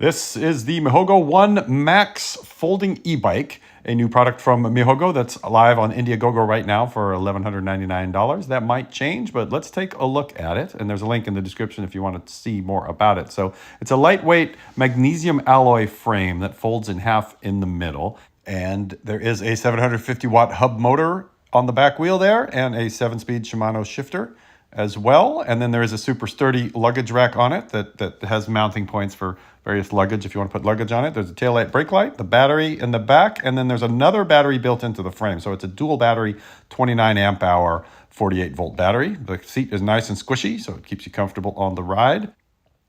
This is the Mihogo 1 Max folding e-bike, a new product from Mihogo that's live on Indiegogo right now for $1,199. That might change, but let's take a look at it. And there's a link in the description if you want to see more about it. So it's a lightweight magnesium alloy frame that folds in half in the middle. And there is a 750 watt hub motor on the back wheel there and a 7-speed Shimano shifter as well. And then there is a super sturdy luggage rack on it that has mounting points for various luggage if you want to put luggage on it. There's a taillight brake light, the battery in the back, and then there's another battery built into the frame. So it's a dual battery, 29 amp hour, 48 volt battery. The seat is nice and squishy, so it keeps you comfortable on the ride.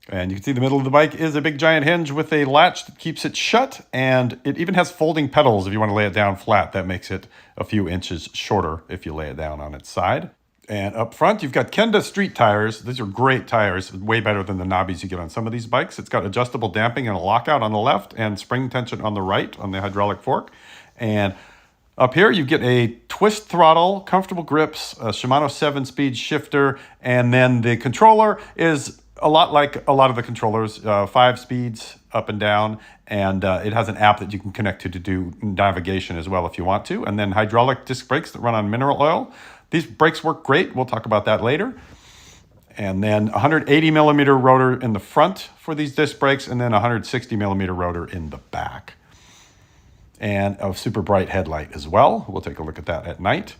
And you can see the middle of the bike is a big giant hinge with a latch that keeps it shut. And it even has folding pedals if you want to lay it down flat. That makes it a few inches shorter if you lay it down on its side. And up front, you've got Kenda street tires. These are great tires, way better than the knobbies you get on some of these bikes. It's got adjustable damping and a lockout on the left and spring tension on the right on the hydraulic fork. And up here, you get a twist throttle, comfortable grips, a Shimano 7-speed shifter, and then the controller is a lot like a lot of the controllers, 5 speeds up and down, and it has an app that you can connect to do navigation as well if you want to, and then hydraulic disc brakes that run on mineral oil. These brakes work great. We'll talk about that later. And then 180 millimeter rotor in the front for these disc brakes, and then 160 millimeter rotor in the back. And a super bright headlight as well. We'll take a look at that at night.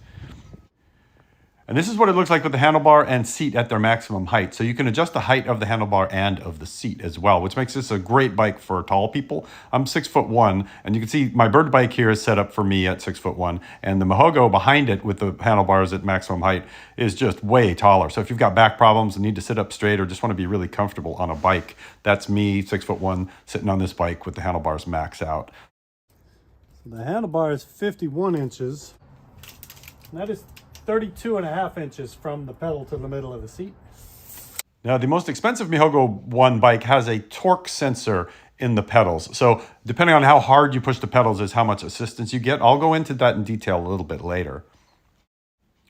And this is what it looks like with the handlebar and seat at their maximum height. So you can adjust the height of the handlebar and of the seat as well, which makes this a great bike for tall people. I'm 6'1", and you can see my bird bike here is set up for me at 6'1", and the Mihogo behind it with the handlebars at maximum height is just way taller. So if you've got back problems and need to sit up straight or just want to be really comfortable on a bike, that's me, 6'1", sitting on this bike with the handlebars max out. The handlebar is 51 inches. And that is 32.5 inches from the pedal to the middle of the seat. Now, the most expensive Mihogo 1 bike has a torque sensor in the pedals. So depending on how hard you push the pedals is how much assistance you get. I'll go into that in detail a little bit later.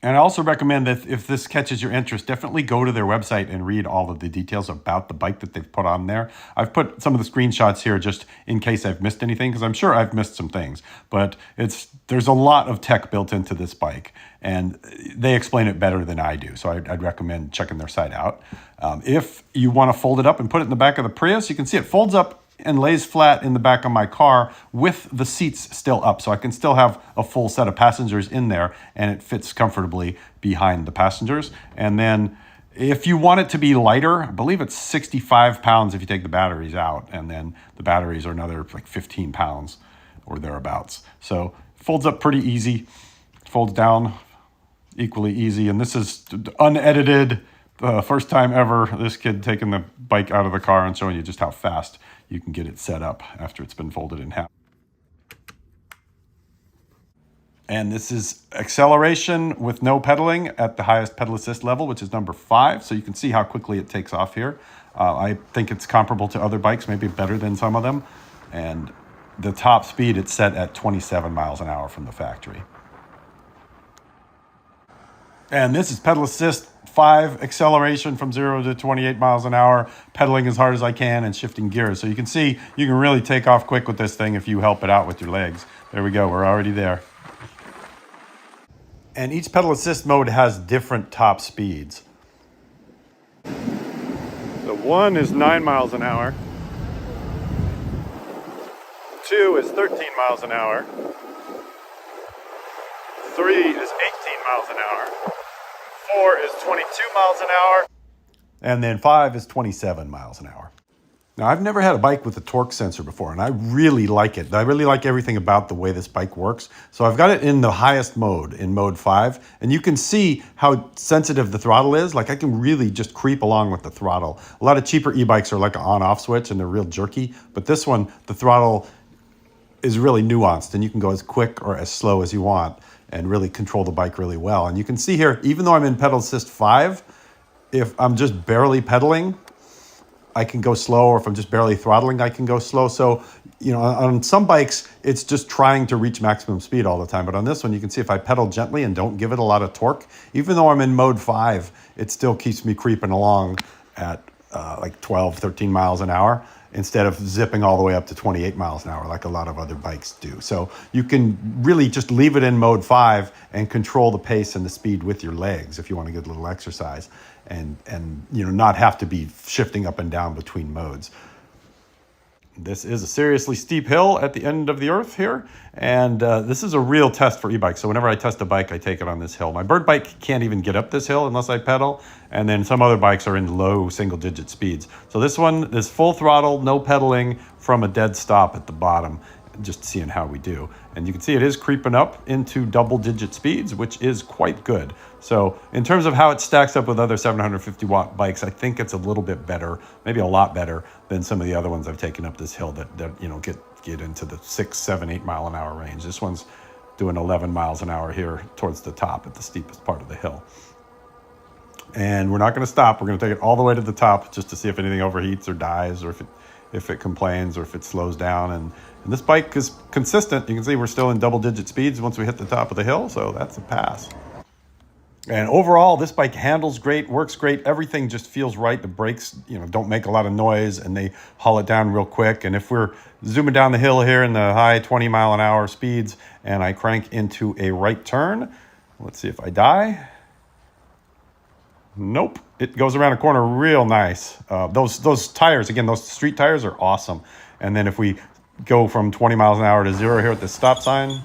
And I also recommend that if this catches your interest, definitely go to their website and read all of the details about the bike that they've put on there. I've put some of the screenshots here just in case I've missed anything, because I'm sure I've missed some things. But there's a lot of tech built into this bike, and they explain it better than I do. So I'd recommend checking their site out. If you want to fold it up and put it in the back of the Prius, you can see it folds up and lays flat in the back of my car with the seats still up. So I can still have a full set of passengers in there, and it fits comfortably behind the passengers. And then if you want it to be lighter, I believe it's 65 pounds if you take the batteries out, and then the batteries are another like 15 pounds or thereabouts. So folds up pretty easy, folds down equally easy. And this is unedited, first time ever, this kid taking the bike out of the car and showing you just how fast you can get it set up after it's been folded in half. And this is acceleration with no pedaling at the highest pedal assist level, which is number 5. So you can see how quickly it takes off here. I think it's comparable to other bikes, maybe better than some of them. And the top speed, it's set at 27 miles an hour from the factory. And this is pedal assist 5, acceleration from 0 to 28 miles an hour, pedaling as hard as I can and shifting gears. So you can see you can really take off quick with this thing if you help it out with your legs. There we go, we're already there. And each pedal assist mode has different top speeds. So 1 is 9 miles an hour. 2 is 13 miles an hour. 3 is 18 miles an hour. 4 is 22 miles an hour. And then 5 is 27 miles an hour. Now, I've never had a bike with a torque sensor before, and I really like it. I really like everything about the way this bike works. So I've got it in the highest mode, in mode 5, and you can see how sensitive the throttle is. Like, I can really just creep along with the throttle. A lot of cheaper e-bikes are like an on-off switch, and they're real jerky. But this one, the throttle is really nuanced, and you can go as quick or as slow as you want and really control the bike really well. And you can see here, even though I'm in pedal assist 5, if I'm just barely pedaling, I can go slow, or if I'm just barely throttling, I can go slow. So, you know, on some bikes, it's just trying to reach maximum speed all the time. But on this one, you can see if I pedal gently and don't give it a lot of torque, even though I'm in mode 5, it still keeps me creeping along at like 12, 13 miles an hour. instead of zipping all the way up to 28 miles an hour like a lot of other bikes do. So you can really just leave it in mode 5 and control the pace and the speed with your legs if you want to get a little exercise, and not have to be shifting up and down between modes. This is a seriously steep hill at the end of the earth here, and this is a real test for e-bikes. So whenever I test a bike, I take it on this hill. My bird bike can't even get up this hill unless I pedal, and then some other bikes are in low single-digit speeds. So this one is full throttle, no pedaling, from a dead stop at the bottom, just seeing how we do. And you can see it is creeping up into double-digit speeds, which is quite good. So in terms of how it stacks up with other 750-watt bikes, I think it's a little bit better, maybe a lot better than some of the other ones I've taken up this hill that get into the 6, 7, 8 mile an hour range. This one's doing 11 miles an hour here towards the top at the steepest part of the hill. And we're not going to stop. We're going to take it all the way to the top just to see if anything overheats or dies, or if it complains, or if it slows down. And this bike is consistent. You can see we're still in double-digit speeds once we hit the top of the hill, so that's a pass. And overall, this bike handles great, works great. Everything just feels right. The brakes, don't make a lot of noise, and they haul it down real quick. And if we're zooming down the hill here in the high 20 mile an hour speeds, and I crank into a right turn, let's see if I die. Nope, it goes around a corner real nice. Those tires, again, those street tires are awesome. And then if we go from 20 miles an hour to 0 here at the stop sign,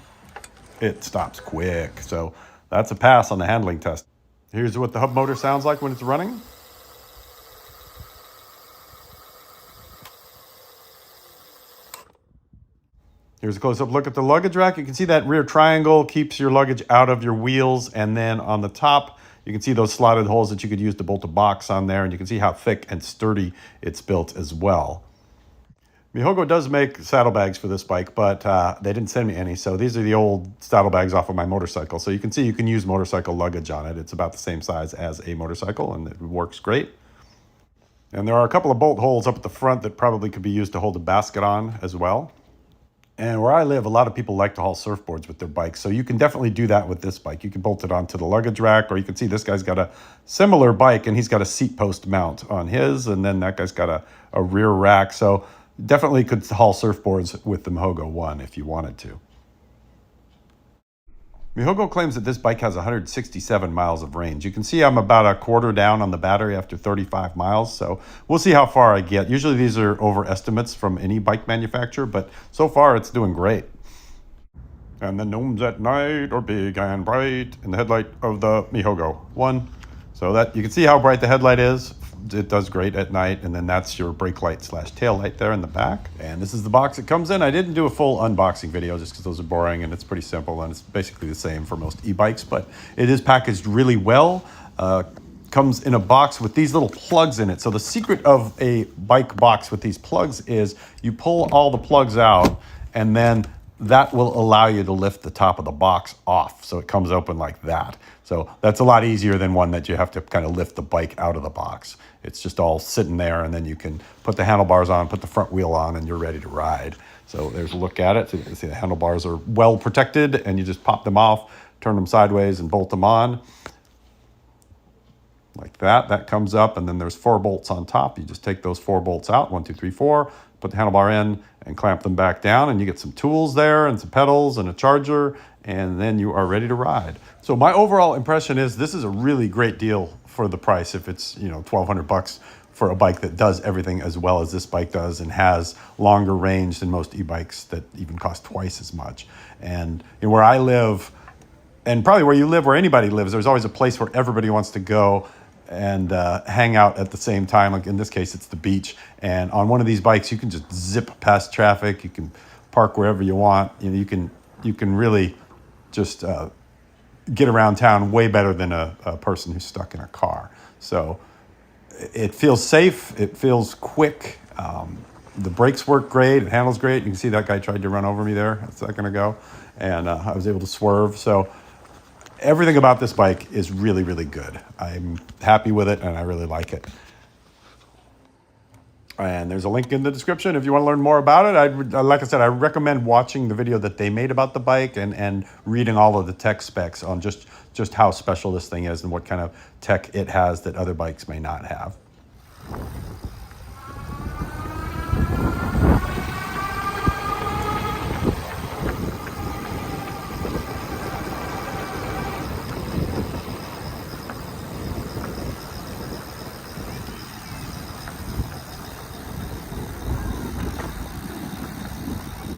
it stops quick. So that's a pass on the handling test. Here's what the hub motor sounds like when it's running. Here's a close-up look at the luggage rack. You can see that rear triangle keeps your luggage out of your wheels. And then on the top, you can see those slotted holes that you could use to bolt a box on there. And you can see how thick and sturdy it's built as well. Mihogo does make saddlebags for this bike, but they didn't send me any. So these are the old saddlebags off of my motorcycle. So you can see you can use motorcycle luggage on it. It's about the same size as a motorcycle, and it works great. And there are a couple of bolt holes up at the front that probably could be used to hold a basket on as well. And where I live, a lot of people like to haul surfboards with their bikes. So you can definitely do that with this bike. You can bolt it onto the luggage rack, or you can see this guy's got a similar bike, and he's got a seat post mount on his. And then that guy's got a rear rack. So definitely could haul surfboards with the Mihogo 1 if you wanted to. Mihogo claims that this bike has 167 miles of range. You can see I'm about a quarter down on the battery after 35 miles, so we'll see how far I get. Usually these are overestimates from any bike manufacturer, but so far it's doing great. And the gnomes at night are big and bright in the headlight of the Mihogo 1. So that you can see how bright the headlight is. It does great at night, and then that's your brake light / tail light there in the back. And this is the box it comes in. I didn't do a full unboxing video just because those are boring, and it's pretty simple, and it's basically the same for most e-bikes, but it is packaged really well. Comes in a box with these little plugs in it. So the secret of a bike box with these plugs is you pull all the plugs out, and then that will allow you to lift the top of the box off. So it comes open like that. So that's a lot easier than one that you have to kind of lift the bike out of the box. It's just all sitting there, and then you can put the handlebars on, put the front wheel on, and you're ready to ride. So there's a look at it. So you can see the handlebars are well protected, and you just pop them off, turn them sideways, and bolt them on. Like that. That comes up, and then there's 4 bolts on top. You just take those 4 bolts out, 1, 2, 3, 4, put the handlebar in, and clamp them back down, and you get some tools there, and some pedals, and a charger, and then you are ready to ride. So my overall impression is this is a really great deal for the price. If it's $1,200 for a bike that does everything as well as this bike does, and has longer range than most e-bikes that even cost twice as much. And where I live, and probably where you live, where anybody lives, there's always a place where everybody wants to go and hang out at the same time. Like in this case, it's the beach. And on one of these bikes, you can just zip past traffic. You can park wherever you want. You can really just get around town way better than a person who's stuck in a car. So it feels safe. It feels quick. The brakes work great. It handles great. You can see that guy tried to run over me there a second ago, and I was able to swerve. So everything about this bike is really, really good. I'm happy with it, and I really like it. And there's a link in the description if you want to learn more about it. Like I said, I recommend watching the video that they made about the bike and reading all of the tech specs on just how special this thing is and what kind of tech it has that other bikes may not have.